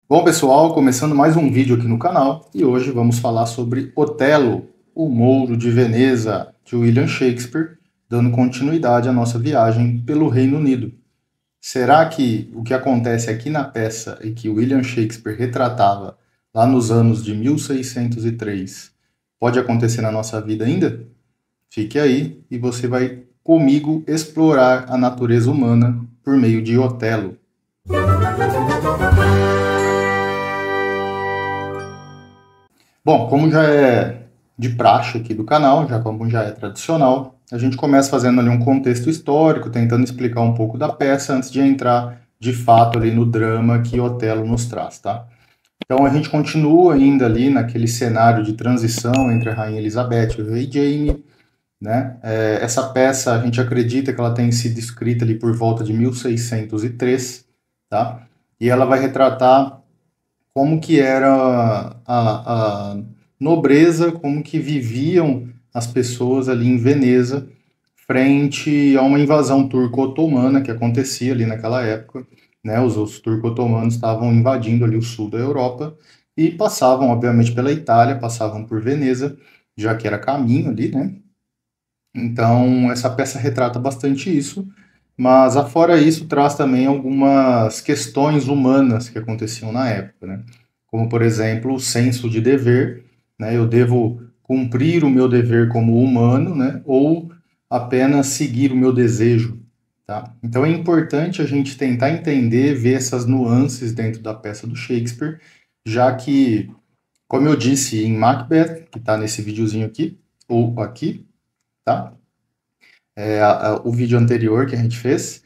Bom, pessoal, começando mais um vídeo aqui no canal e hoje vamos falar sobre Otelo, o Mouro de Veneza, de William Shakespeare, dando continuidade à nossa viagem pelo Reino Unido. Será que o que acontece aqui na peça e que William Shakespeare retratava lá nos anos de 1603 pode acontecer na nossa vida ainda? Fique aí e você vai comigo explorar a natureza humana por meio de Otelo. Bom, como já é de praxe aqui do canal, já como já é tradicional, a gente começa fazendo ali um contexto histórico, tentando explicar um pouco da peça antes de entrar de fato ali no drama que Otelo nos traz, tá? Então a gente continua ainda ali naquele cenário de transição entre a Rainha Elizabeth e o Rei Jaime, né? Essa peça a gente acredita que ela tem sido escrita ali por volta de 1603, tá? E ela vai retratar como que era a nobreza, como que viviam as pessoas ali em Veneza, frente a uma invasão turco-otomana que acontecia ali naquela época, né? Os turco-otomanos estavam invadindo ali o sul da Europa e passavam, obviamente, pela Itália, passavam por Veneza, já que era caminho ali, né? Então, essa peça retrata bastante isso, mas afora isso, traz também algumas questões humanas que aconteciam na época, né? Como, por exemplo, o senso de dever, né? Eu devo cumprir o meu dever como humano, né? Ou apenas seguir o meu desejo, tá? Então é importante a gente tentar entender, ver essas nuances dentro da peça do Shakespeare, já que, como eu disse em Macbeth, que está nesse videozinho aqui, ou aqui, tá? O vídeo anterior que a gente fez,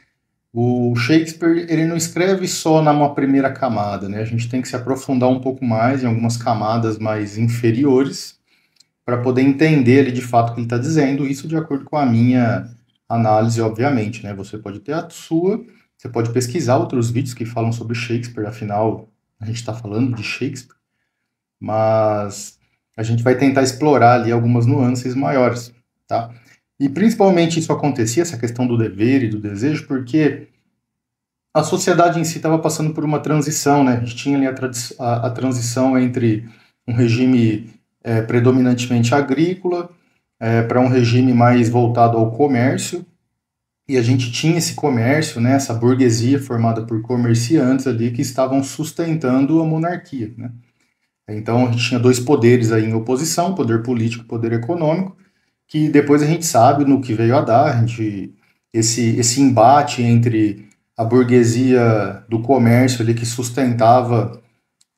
o Shakespeare ele não escreve só numa primeira camada, né? A gente tem que se aprofundar um pouco mais em algumas camadas mais inferiores para poder entender ali de fato o que ele está dizendo, isso de acordo com a minha análise, obviamente, né? Você pode ter a sua, você pode pesquisar outros vídeos que falam sobre Shakespeare, afinal, a gente está falando de Shakespeare, mas a gente vai tentar explorar ali algumas nuances maiores, tá? E principalmente isso acontecia, essa questão do dever e do desejo, porque a sociedade em si estava passando por uma transição, né? A gente tinha ali a transição entre um regime predominantemente agrícola para um regime mais voltado ao comércio, e a gente tinha esse comércio, né? Essa burguesia formada por comerciantes ali que estavam sustentando a monarquia, né? Então a gente tinha dois poderes aí em oposição, poder político e poder econômico, que depois a gente sabe no que veio a dar, esse embate entre a burguesia do comércio ali que sustentava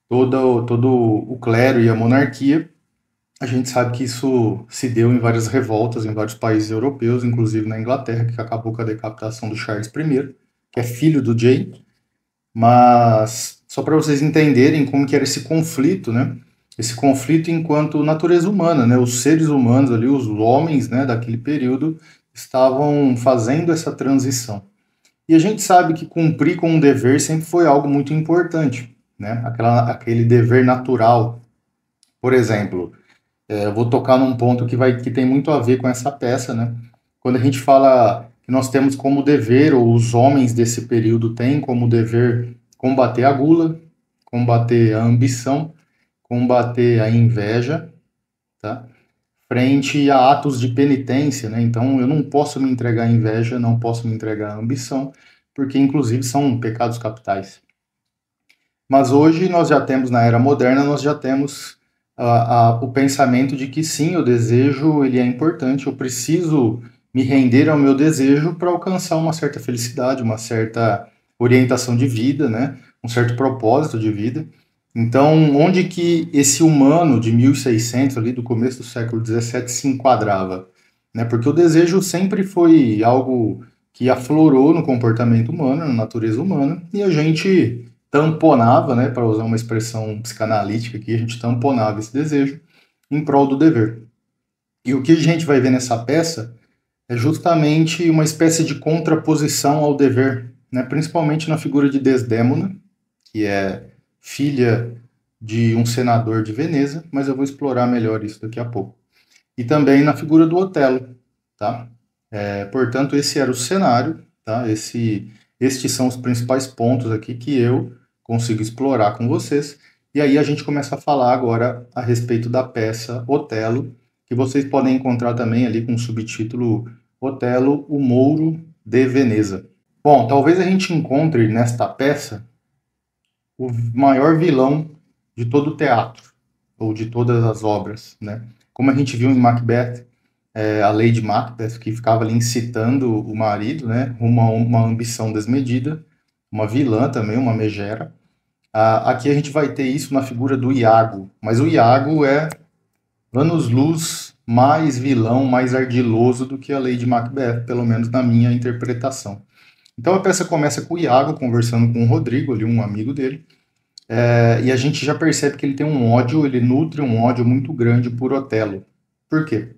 todo o clero e a monarquia, a gente sabe que isso se deu em várias revoltas em vários países europeus, inclusive na Inglaterra, que acabou com a decapitação do Charles I, que é filho do James, mas só para vocês entenderem como que era esse conflito, né? Esse conflito enquanto natureza humana, né? Os seres humanos ali, os homens, né, daquele período estavam fazendo essa transição. E a gente sabe que cumprir com um dever sempre foi algo muito importante, né? Aquele dever natural. Por exemplo, eu vou tocar num ponto que tem muito a ver com essa peça, né? Quando a gente fala que nós temos como dever, ou os homens desse período têm como dever combater a gula, combater a ambição, combater a inveja, tá? Frente a atos de penitência, né? Então eu não posso me entregar à inveja, não posso me entregar à ambição, porque inclusive são pecados capitais. Mas hoje nós já temos, na era moderna, nós já temos o pensamento de que sim, o desejo ele é importante, eu preciso me render ao meu desejo para alcançar uma certa felicidade, uma certa orientação de vida, né? Um certo propósito de vida. Então, onde que esse humano de 1600, ali do começo do século XVII, se enquadrava? Né? Porque o desejo sempre foi algo que aflorou no comportamento humano, na natureza humana, e a gente tamponava, né, para usar uma expressão psicanalítica aqui, a gente tamponava esse desejo em prol do dever. E o que a gente vai ver nessa peça é justamente uma espécie de contraposição ao dever, né, principalmente na figura de Desdémona, que é filha de um senador de Veneza, mas eu vou explorar melhor isso daqui a pouco. E também na figura do Otelo, tá? Portanto, esse era o cenário, tá? Estes são os principais pontos aqui que eu, consigo explorar com vocês. E aí a gente começa a falar agora a respeito da peça Otelo, que vocês podem encontrar também ali com o subtítulo Otelo, o Mouro de Veneza. Bom, talvez a gente encontre nesta peça o maior vilão de todo o teatro, ou de todas as obras, né? Como a gente viu em Macbeth, a Lady Macbeth, que ficava ali incitando o marido, né, rumo a uma ambição desmedida, uma vilã também, uma megera. Aqui a gente vai ter isso na figura do Iago, mas o Iago é anos-luz mais vilão, mais ardiloso do que a Lady Macbeth, pelo menos na minha interpretação. Então a peça começa com o Iago conversando com o Rodrigo, ali, um amigo dele, e a gente já percebe que ele tem um ódio, ele nutre um ódio muito grande por Otelo. Por quê?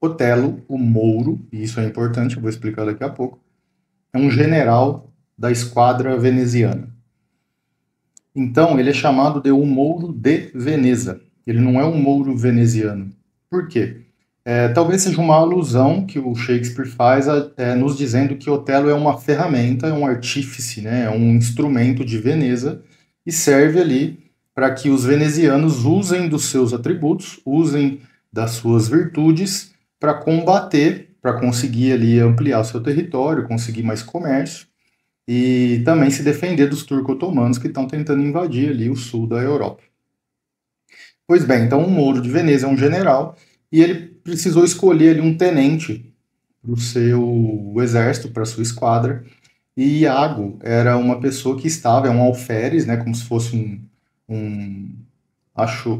Otelo, o Mouro, e isso é importante, eu vou explicar daqui a pouco, é um general da esquadra veneziana. Então, ele é chamado de o Mouro de Veneza. Ele não é um Mouro veneziano. Por quê? Talvez seja uma alusão que o Shakespeare faz nos dizendo que Otelo é uma ferramenta, é um artífice, né, é um instrumento de Veneza e serve ali para que os venezianos usem dos seus atributos, usem das suas virtudes para combater, para conseguir ali ampliar o seu território, conseguir mais comércio e também se defender dos turco-otomanos que estão tentando invadir ali o sul da Europa. Pois bem, então o Mouro de Veneza é um general e ele precisou escolher ali um tenente para o seu exército, para a sua esquadra, e Iago era uma pessoa que estava, é um alferes, né, como se fosse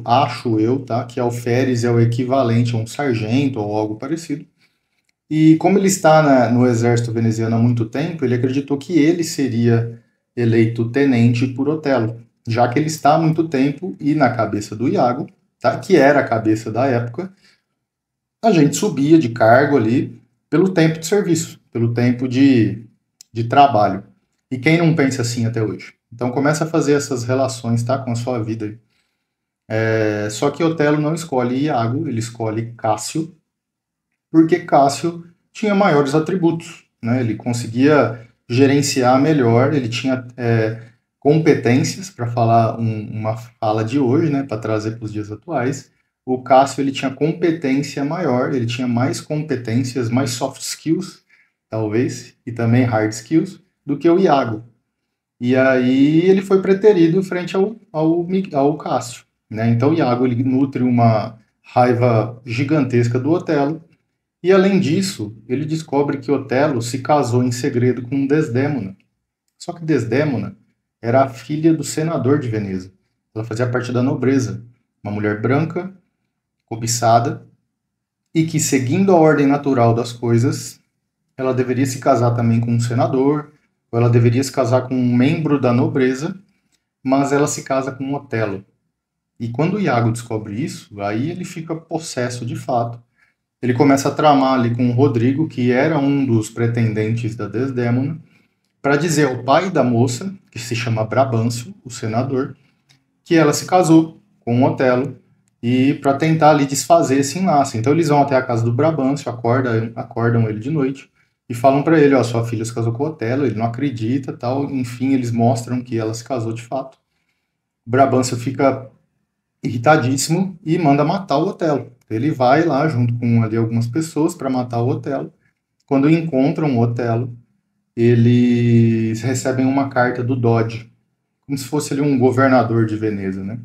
acho eu, tá, que alferes é o equivalente a um sargento ou algo parecido. E como ele está no exército veneziano há muito tempo, ele acreditou que ele seria eleito tenente por Otelo, já que ele está há muito tempo e na cabeça do Iago, tá, que era a cabeça da época, a gente subia de cargo ali pelo tempo de serviço, pelo tempo de trabalho. E quem não pensa assim até hoje? Então começa a fazer essas relações, tá, com a sua vida. Só que Otelo não escolhe Iago, ele escolhe Cássio, porque Cássio tinha maiores atributos, né? Ele conseguia gerenciar melhor, ele tinha competências, para falar uma fala de hoje, né, para trazer para os dias atuais. O Cássio ele tinha competência maior, ele tinha mais competências, mais soft skills, talvez, e também hard skills, do que o Iago. E aí ele foi preterido frente ao Cássio, né? Então o Iago ele nutre uma raiva gigantesca do Otelo, e além disso, ele descobre que Otelo se casou em segredo com Desdémona. Só que Desdémona era a filha do senador de Veneza. Ela fazia parte da nobreza, uma mulher branca, cobiçada, e que, seguindo a ordem natural das coisas, ela deveria se casar também com um senador, ou ela deveria se casar com um membro da nobreza, mas ela se casa com Otelo. E quando o Iago descobre isso, aí ele fica possesso de fato. Ele começa a tramar ali com o Rodrigo, que era um dos pretendentes da Desdémona, para dizer ao pai da moça, que se chama Brabâncio, o senador, que ela se casou com Otelo e para tentar ali desfazer esse enlace. Então eles vão até a casa do Brabâncio, acordam ele de noite e falam para ele, ó, sua filha se casou com Otelo, ele não acredita, tal. Enfim, eles mostram que ela se casou de fato. O Brabâncio fica irritadíssimo e manda matar o Otelo. Ele vai lá junto com ali algumas pessoas para matar o Otelo. Quando encontram o Otelo, eles recebem uma carta do Dodge, como se fosse ali um governador de Veneza, né?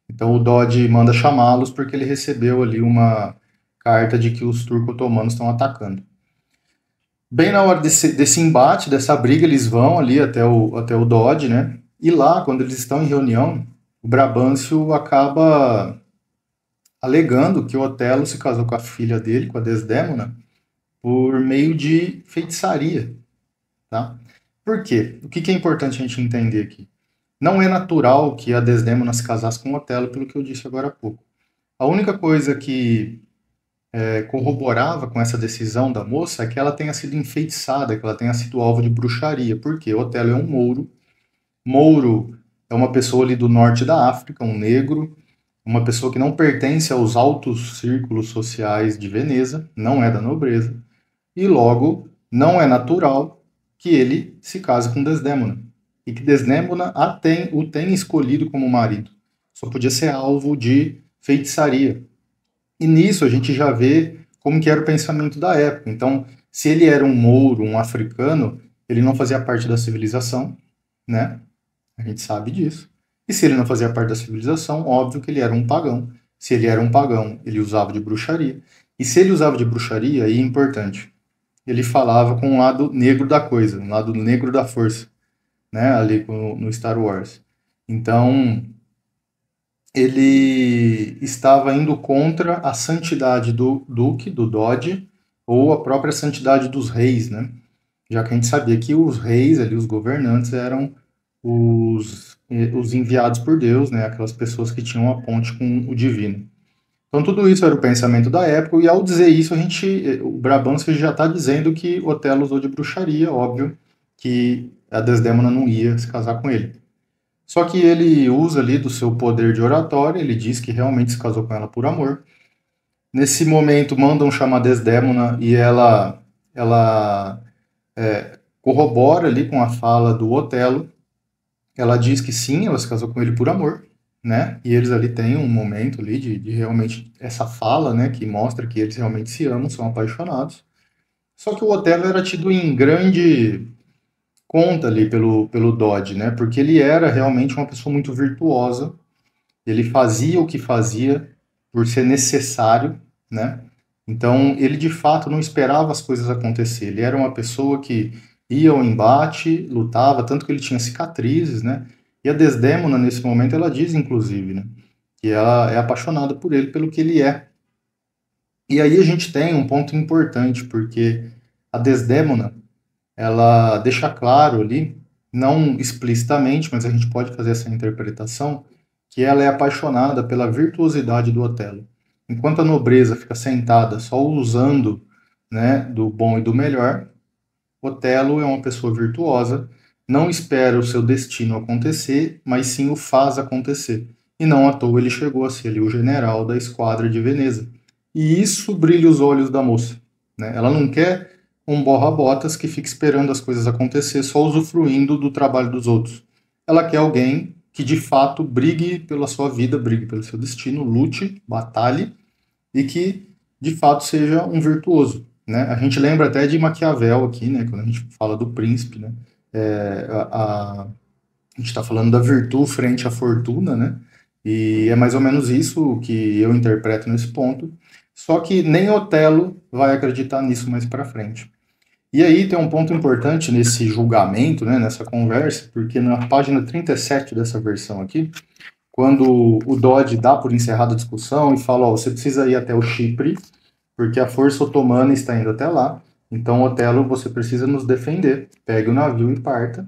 Então o Dodge manda chamá-los porque ele recebeu ali uma carta de que os turco-otomanos estão atacando. Bem na hora desse embate, dessa briga, eles vão ali até o Dodge, né? E lá, quando eles estão em reunião, o Brabâncio acaba alegando que o Otelo se casou com a filha dele, com a Desdémona, por meio de feitiçaria, tá? Por quê? O que é importante a gente entender aqui? Não é natural que a Desdémona se casasse com o Otelo, pelo que eu disse agora há pouco. A única coisa que corroborava com essa decisão da moça é que ela tenha sido enfeitiçada, que ela tenha sido alvo de bruxaria. Por quê? Otelo é um mouro. Mouro é uma pessoa ali do norte da África, um negro, uma pessoa que não pertence aos altos círculos sociais de Veneza, não é da nobreza, e logo não é natural que ele se case com Desdémona. e que Desdémona o tem escolhido como marido. Só podia ser alvo de feitiçaria. E nisso a gente já vê como que era o pensamento da época. Então, se ele era um mouro, um africano, ele não fazia parte da civilização, né? A gente sabe disso. E se ele não fazia parte da civilização, óbvio que ele era um pagão. Se ele era um pagão, ele usava de bruxaria. E se ele usava de bruxaria, aí é importante, ele falava com um lado negro da coisa, um lado negro da força, né? Ali no Star Wars. Então, ele estava indo contra a santidade do Duque, do Dodge, ou a própria santidade dos reis, né? Já que a gente sabia que os reis, ali, os governantes, eram os enviados por Deus, né? Aquelas pessoas que tinham a ponte com o divino. Então, tudo isso era o pensamento da época, e ao dizer isso, o Brabantio já está dizendo que Otelo usou de bruxaria, óbvio, que a Desdémona não ia se casar com ele. Só que ele usa ali do seu poder de oratória, ele diz que realmente se casou com ela por amor. Nesse momento, mandam chamar Desdémona e ela corrobora ali com a fala do Otelo. Ela diz que sim, ela se casou com ele por amor, né? E eles ali têm um momento ali de realmente essa fala, né? Que mostra que eles realmente se amam, são apaixonados. Só que o Otelo era tido em grande conta ali pelo Dodge, né? Porque ele era realmente uma pessoa muito virtuosa. Ele fazia o que fazia por ser necessário, né? Então, ele de fato não esperava as coisas acontecer. Ele era uma pessoa que ia ao embate, lutava, tanto que ele tinha cicatrizes, né? E a Desdémona, nesse momento, ela diz, inclusive, né? Que ela é apaixonada por ele, pelo que ele é. E aí a gente tem um ponto importante, porque a Desdémona, ela deixa claro ali, não explicitamente, mas a gente pode fazer essa interpretação, que ela é apaixonada pela virtuosidade do Otelo. Enquanto a nobreza fica sentada só usando, né, do bom e do melhor, Otelo é uma pessoa virtuosa, não espera o seu destino acontecer, mas sim o faz acontecer. E não à toa ele chegou a ser ali o general da esquadra de Veneza. E isso brilha os olhos da moça, né? Ela não quer um borra-botas que fique esperando as coisas acontecer, só usufruindo do trabalho dos outros. Ela quer alguém que de fato brigue pela sua vida, brigue pelo seu destino, lute, batalhe e que de fato seja um virtuoso, né? A gente lembra até de Maquiavel aqui, né? Quando a gente fala do príncipe, né? A gente está falando da virtude frente à fortuna, né? E é mais ou menos isso que eu interpreto nesse ponto. Só que nem Otelo vai acreditar nisso mais para frente. E aí tem um ponto importante nesse julgamento, né, nessa conversa, porque na página 37 dessa versão aqui, quando o Dodge dá por encerrada a discussão e fala, ó, você precisa ir até o Chipre, porque a força otomana está indo até lá, então, Otelo, você precisa nos defender, pegue o navio e parta.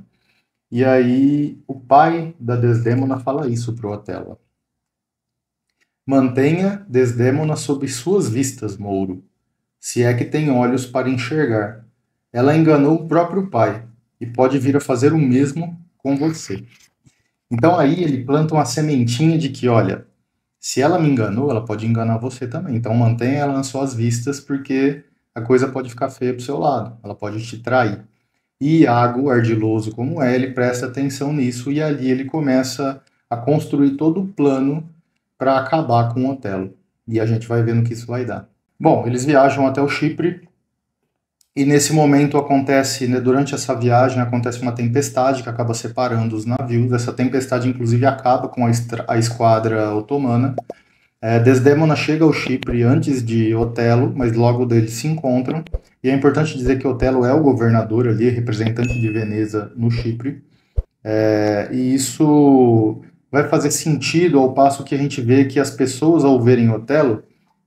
E aí o pai da Desdémona fala isso para o Otelo. Mantenha Desdémona sob suas vistas, Mouro, se é que tem olhos para enxergar. Ela enganou o próprio pai e pode vir a fazer o mesmo com você. Então aí ele planta uma sementinha de que, olha, se ela me enganou, ela pode enganar você também. Então mantenha ela nas suas vistas, porque a coisa pode ficar feia pro seu lado. Ela pode te trair. E Iago, ardiloso como é, ele presta atenção nisso e ali ele começa a construir todo o plano para acabar com o Otelo. E a gente vai vendo que isso vai dar. Bom, eles viajam até o Chipre e nesse momento acontece, né, durante essa viagem, acontece uma tempestade que acaba separando os navios. Essa tempestade, inclusive, acaba com a esquadra otomana. Desdémona chega ao Chipre antes de Otelo, mas logo eles se encontram. E é importante dizer que Otelo é o governador ali, representante de Veneza no Chipre. E isso vai fazer sentido ao passo que a gente vê que as pessoas, ao verem Otelo,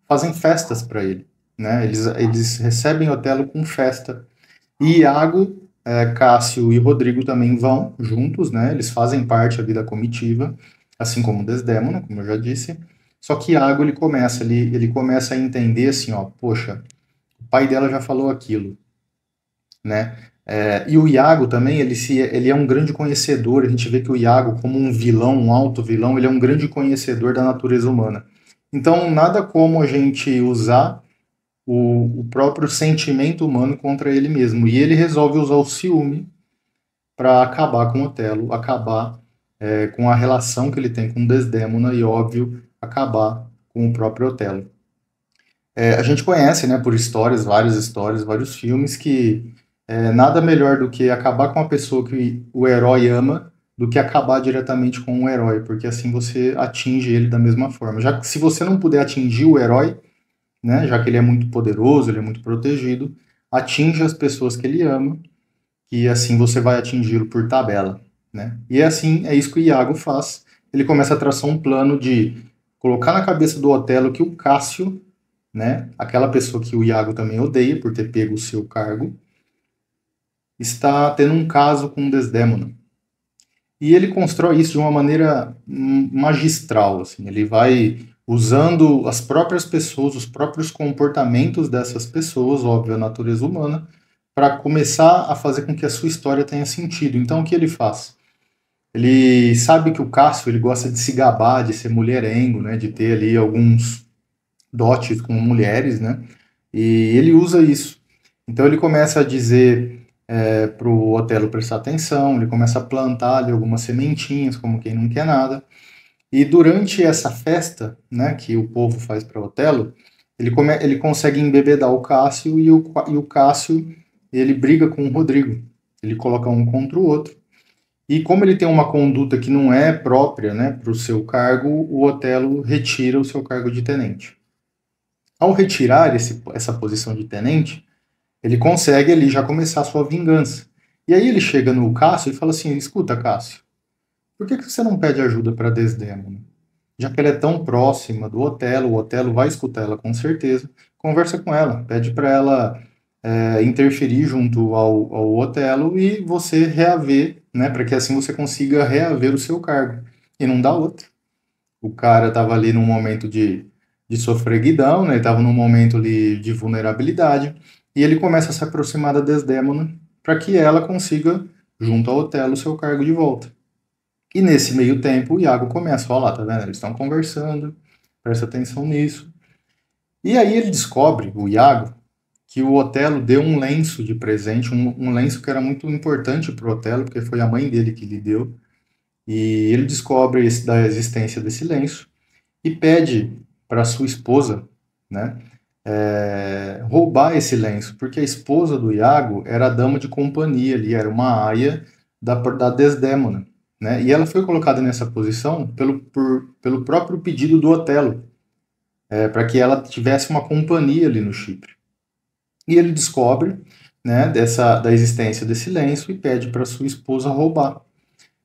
fazem festas para ele. Né? Eles recebem Otelo com festa. E Iago, Cássio e Rodrigo também vão juntos, né? Eles fazem parte da vida comitiva, assim como Desdémona, como eu já disse. Só que Iago ele começa a entender assim, ó, poxa, o pai dela já falou aquilo, né? E o Iago também, ele é um grande conhecedor. A gente vê que o Iago, como um vilão, um alto vilão, ele é um grande conhecedor da natureza humana. Então, nada como a gente usar o próprio sentimento humano contra ele mesmo. E ele resolve usar o ciúme para acabar com Otelo, acabar com a relação que ele tem com Desdémona e, óbvio, acabar com o próprio Otelo. A gente conhece, né, por histórias, vários filmes, que nada melhor do que acabar com a pessoa que o herói ama do que acabar diretamente com o herói, porque assim você atinge ele da mesma forma. Já que se você não puder atingir o herói, né, já que ele é muito poderoso, ele é muito protegido, atinge as pessoas que ele ama, que assim você vai atingi-lo por tabela, né? E assim, é isso que o Iago faz. Ele começa a traçar um plano de colocar na cabeça do Otelo que o Cássio, né, aquela pessoa que o Iago também odeia por ter pego o seu cargo, está tendo um caso com Desdémona. E ele constrói isso de uma maneira magistral, assim. Ele vai usando as próprias pessoas, os próprios comportamentos dessas pessoas, óbvio, a natureza humana, para começar a fazer com que a sua história tenha sentido. Então, o que ele faz? Ele sabe que o Cássio ele gosta de se gabar, de ser mulherengo, né, de ter ali alguns dotes com mulheres, né? E ele usa isso. Então ele começa a dizer para o Otelo prestar atenção, ele começa a plantar ali algumas sementinhas, como quem não quer nada. E durante essa festa, né, que o povo faz para Otelo, ele consegue embebedar o Cássio e o Cássio ele briga com o Rodrigo. Ele coloca um contra o outro. E como ele tem uma conduta que não é própria, né, para o seu cargo, o Otelo retira o seu cargo de tenente. Ao retirar essa posição de tenente, ele consegue ali já começar a sua vingança. E aí ele chega no Cássio e fala assim: escuta, Cássio, por que você não pede ajuda para Desdémona? Já que ela é tão próxima do Otelo, o Otelo vai escutar ela com certeza. Conversa com ela, pede para ela interferir junto ao Otelo e você reaver, né, para que assim você consiga reaver o seu cargo. E não dá outra. O cara estava ali num momento de sofreguidão, né? Ele estava num momento ali de vulnerabilidade, e ele começa a se aproximar da Desdémona para que ela consiga, junto ao Otelo, o seu cargo de volta. E nesse meio tempo, o Iago começa, ó lá, tá vendo? Eles estão conversando, presta atenção nisso. E aí ele descobre, o Iago, que o Otelo deu um lenço de presente, um lenço que era muito importante para o Otelo, porque foi a mãe dele que lhe deu. E ele descobre da existência desse lenço e pede para sua esposa, né, roubar esse lenço, porque a esposa do Iago era a dama de companhia ali, era uma aia da Desdémona, né, e ela foi colocada nessa posição pelo próprio pedido do Otelo, para que ela tivesse uma companhia ali no Chipre. E ele descobre, né, da existência desse lenço e pede para sua esposa roubar.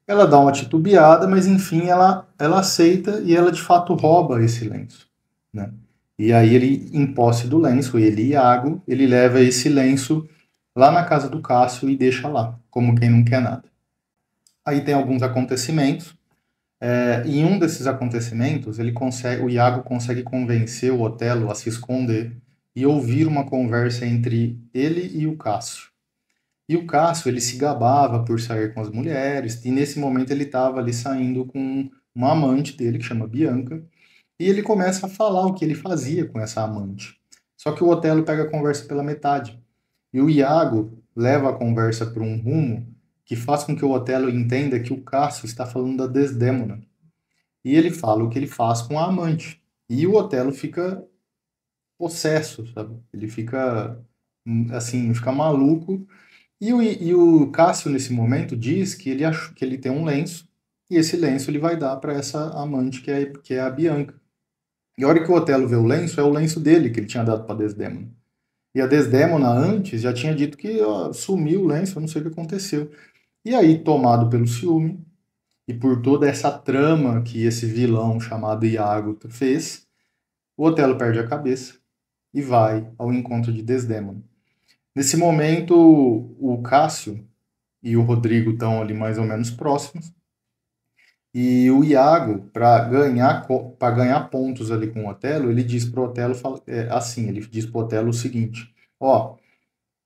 Ela dá uma titubeada, mas enfim, ela aceita e ela de fato rouba esse lenço, né? E aí ele, em posse do lenço, ele e Iago, ele leva esse lenço lá na casa do Cássio e deixa lá, como quem não quer nada. Aí tem alguns acontecimentos, e em um desses acontecimentos, o Iago consegue convencer o Otelo a se esconder e ouvir uma conversa entre ele e o Cássio. E o Cássio, ele se gabava por sair com as mulheres, e nesse momento ele estava ali saindo com uma amante dele, que chama Bianca, e ele começa a falar o que ele fazia com essa amante. Só que o Otelo pega a conversa pela metade. E o Iago leva a conversa por um rumo que faz com que o Otelo entenda que o Cássio está falando da Desdémona. E ele fala o que ele faz com a amante. E o Otelo fica possesso, sabe? Ele fica, assim, fica maluco. E o Cássio, nesse momento, diz que que ele tem um lenço, e esse lenço ele vai dar para essa amante que é a Bianca. E a hora que o Otelo vê o lenço, é o lenço dele que ele tinha dado para Desdémona. E a Desdémona, antes, já tinha dito que sumiu o lenço, eu não sei o que aconteceu. E aí, tomado pelo ciúme, e por toda essa trama que esse vilão chamado Iago fez, o Otelo perde a cabeça e vai ao encontro de Desdémona. Nesse momento, o Cássio e o Rodrigo estão ali mais ou menos próximos. E o Iago, para ganhar pontos ali com o Otelo, ele diz para o Otelo assim, ele diz para o Otelo o seguinte: ó,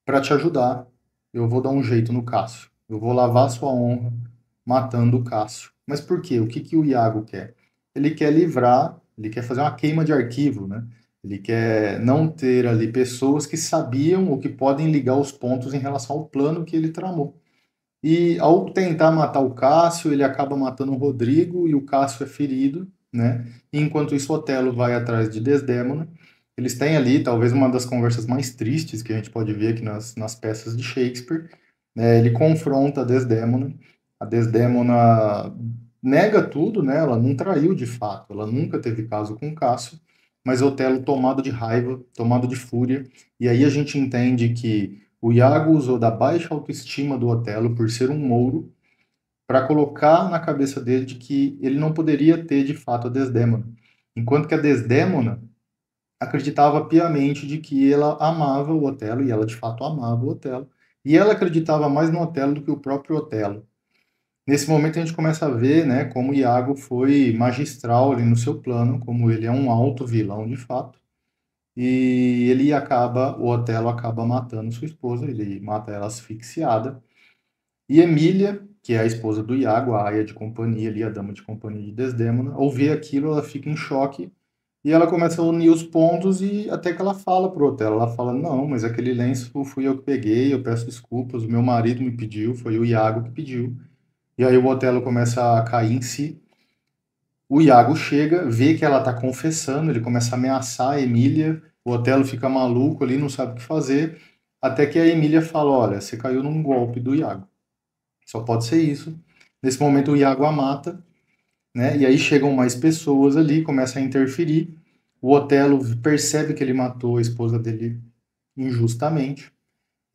para te ajudar, eu vou dar um jeito no Cássio. Eu vou lavar sua honra matando o Cássio. Mas por quê? O que o Iago quer? Ele quer livrar, ele quer fazer uma queima de arquivo, né? Ele quer não ter ali pessoas que sabiam ou que podem ligar os pontos em relação ao plano que ele tramou. E ao tentar matar o Cássio, ele acaba matando o Rodrigo e o Cássio é ferido, né? E enquanto isso, Otelo vai atrás de Desdémona. Eles têm ali talvez uma das conversas mais tristes que a gente pode ver aqui nas peças de Shakespeare. Né? Ele confronta a Desdémona. A Desdémona nega tudo, né? Ela não traiu de fato, ela nunca teve caso com Cássio, mas Otelo tomado de raiva, tomado de fúria, e aí a gente entende que o Iago usou da baixa autoestima do Otelo por ser um mouro para colocar na cabeça dele de que ele não poderia ter de fato a Desdémona, enquanto que a Desdémona acreditava piamente de que ela amava o Otelo e ela de fato amava o Otelo, e ela acreditava mais no Otelo do que o próprio Otelo. Nesse momento a gente começa a ver, né, como Iago foi magistral ali no seu plano, como ele é um alto vilão de fato, e ele acaba, o Otelo acaba matando sua esposa, ele mata ela asfixiada, e Emília, que é a esposa do Iago, a aia de companhia ali, a dama de companhia de Desdémona, ao ver aquilo ela fica em choque, e ela começa a unir os pontos e até que ela fala pro Otelo, ela fala, não, mas aquele lenço fui eu que peguei, eu peço desculpas, o meu marido me pediu, foi o Iago que pediu. E aí o Otelo começa a cair em si. O Iago chega, vê que ela tá confessando, ele começa a ameaçar a Emília. O Otelo fica maluco ali, não sabe o que fazer. Até que a Emília fala: olha, você caiu num golpe do Iago. Só pode ser isso. Nesse momento o Iago a mata, né? E aí chegam mais pessoas ali, começa a interferir. O Otelo percebe que ele matou a esposa dele injustamente.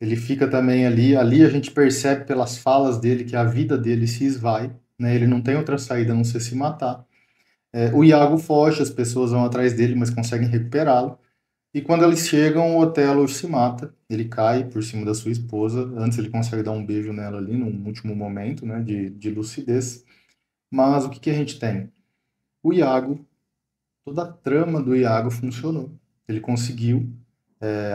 Ele fica também ali. Ali a gente percebe pelas falas dele que a vida dele se esvai, né? Ele não tem outra saída a não ser se matar. O Iago foge, as pessoas vão atrás dele, mas conseguem recuperá-lo. E quando eles chegam, o Otelo se mata. Ele cai por cima da sua esposa. Antes ele consegue dar um beijo nela ali, num último momento, né, de lucidez. Mas o que a gente tem? O Iago, toda a trama do Iago funcionou. Ele conseguiu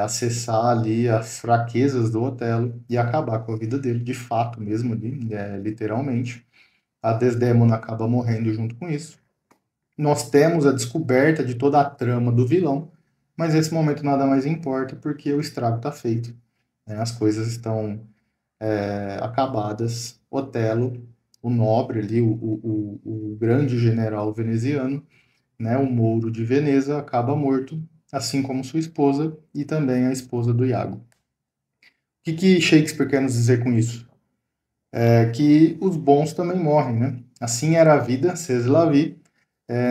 acessar ali as fraquezas do Otelo e acabar com a vida dele, de fato mesmo ali, literalmente. A Desdémona acaba morrendo junto com isso. Nós temos a descoberta de toda a trama do vilão, mas nesse momento nada mais importa porque o estrago está feito. Né? As coisas estão acabadas. Otelo, o nobre ali, o grande general veneziano, né, o Mouro de Veneza, acaba morto, assim como sua esposa e também a esposa do Iago. O que Shakespeare quer nos dizer com isso? É que os bons também morrem, né? Assim era a vida, c'est la vie.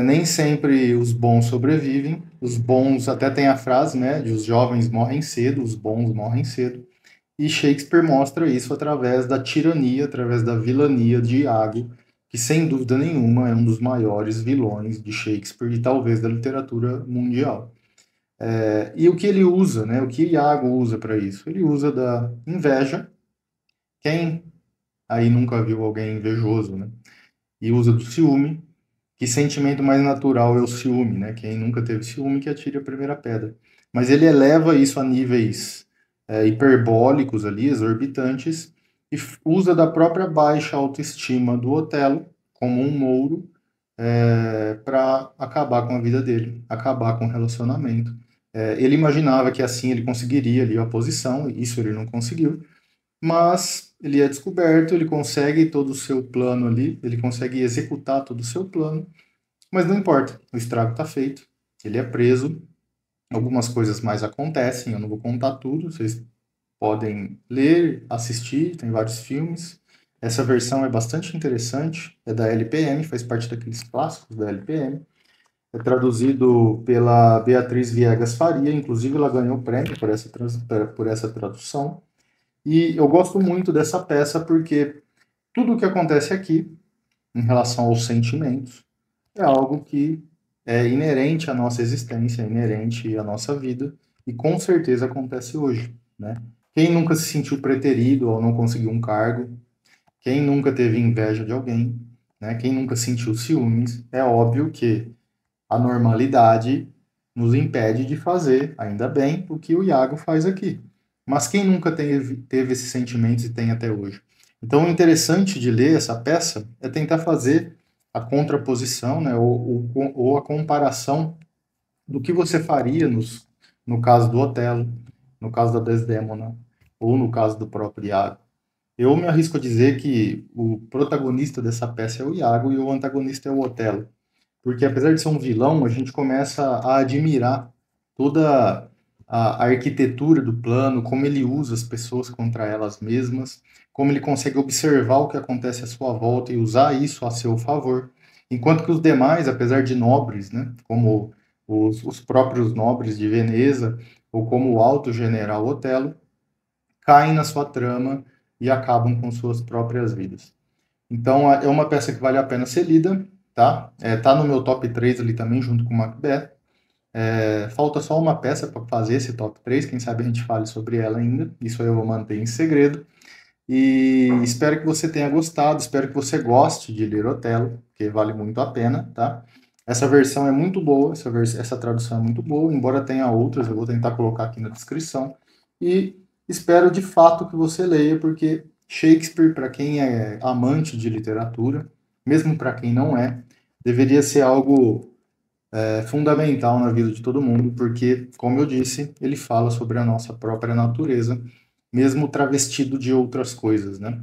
Nem sempre os bons sobrevivem. Os bons, até tem a frase, né, de os jovens morrem cedo, os bons morrem cedo. E Shakespeare mostra isso através da tirania, através da vilania de Iago, que sem dúvida nenhuma é um dos maiores vilões de Shakespeare e talvez da literatura mundial. E o que ele usa, né, o que Iago usa para isso? Ele usa da inveja. Quem aí nunca viu alguém invejoso, né? E usa do ciúme. Que sentimento mais natural é o ciúme, né? Quem nunca teve ciúme que atire a primeira pedra. Mas ele eleva isso a níveis hiperbólicos ali, exorbitantes, e usa da própria baixa autoestima do Otelo como um mouro para acabar com a vida dele, acabar com o relacionamento. Ele imaginava que assim ele conseguiria ali a posição, e isso ele não conseguiu, mas ele é descoberto, ele consegue todo o seu plano ali, ele consegue executar todo o seu plano, mas não importa, o estrago está feito, ele é preso, algumas coisas mais acontecem, eu não vou contar tudo, vocês podem ler, assistir, tem vários filmes. Essa versão é bastante interessante, é da LPM, faz parte daqueles clássicos da LPM. É traduzido pela Beatriz Viegas Faria, inclusive ela ganhou o prêmio por essa tradução. E eu gosto muito dessa peça porque tudo o que acontece aqui, em relação aos sentimentos, é algo que é inerente à nossa existência, é inerente à nossa vida, e com certeza acontece hoje, né? Quem nunca se sentiu preterido ao não conseguir um cargo? Quem nunca teve inveja de alguém? Né? Quem nunca sentiu ciúmes? É óbvio que a normalidade nos impede de fazer, ainda bem, o que o Iago faz aqui. Mas quem nunca teve esses sentimentos e tem até hoje? Então, o interessante de ler essa peça é tentar fazer a contraposição, né, ou a comparação do que você faria no caso do Otelo, no caso da Desdémona, ou no caso do próprio Iago. Eu me arrisco a dizer que o protagonista dessa peça é o Iago e o antagonista é o Otelo. Porque apesar de ser um vilão, a gente começa a admirar toda a arquitetura do plano, como ele usa as pessoas contra elas mesmas, como ele consegue observar o que acontece à sua volta e usar isso a seu favor. Enquanto que os demais, apesar de nobres, né, como os próprios nobres de Veneza, ou como o alto general Otelo, caem na sua trama e acabam com suas próprias vidas. Então, é uma peça que vale a pena ser lida, tá? Tá no meu top 3 ali também, junto com Macbeth. Falta só uma peça para fazer esse top 3, quem sabe a gente fale sobre ela ainda. Isso aí eu vou manter em segredo. E espero que você tenha gostado, espero que você goste de ler Otelo, porque vale muito a pena, tá? Essa versão é muito boa, essa tradução é muito boa, embora tenha outras, eu vou tentar colocar aqui na descrição. E espero de fato que você leia, porque Shakespeare, para quem é amante de literatura, mesmo para quem não é, deveria ser algo fundamental na vida de todo mundo, porque, como eu disse, ele fala sobre a nossa própria natureza, mesmo travestido de outras coisas, né?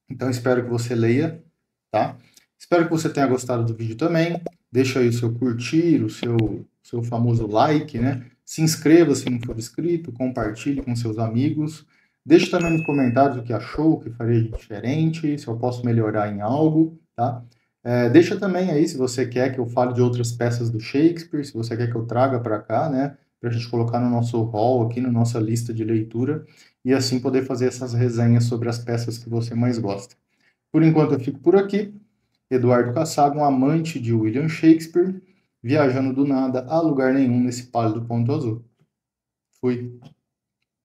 Então, espero que você leia, tá? Espero que você tenha gostado do vídeo também. Deixa aí o seu curtir, o seu famoso like, né? Se inscreva se não for inscrito, compartilhe com seus amigos. Deixe também nos comentários o que achou, o que faria de diferente, se eu posso melhorar em algo, tá? Deixa também aí se você quer que eu fale de outras peças do Shakespeare, se você quer que eu traga para cá, né? Para a gente colocar no nosso hall aqui, na nossa lista de leitura, e assim poder fazer essas resenhas sobre as peças que você mais gosta. Por enquanto eu fico por aqui. Eduardo Cassago, um amante de William Shakespeare, viajando do nada a lugar nenhum nesse pálido ponto azul. Fui.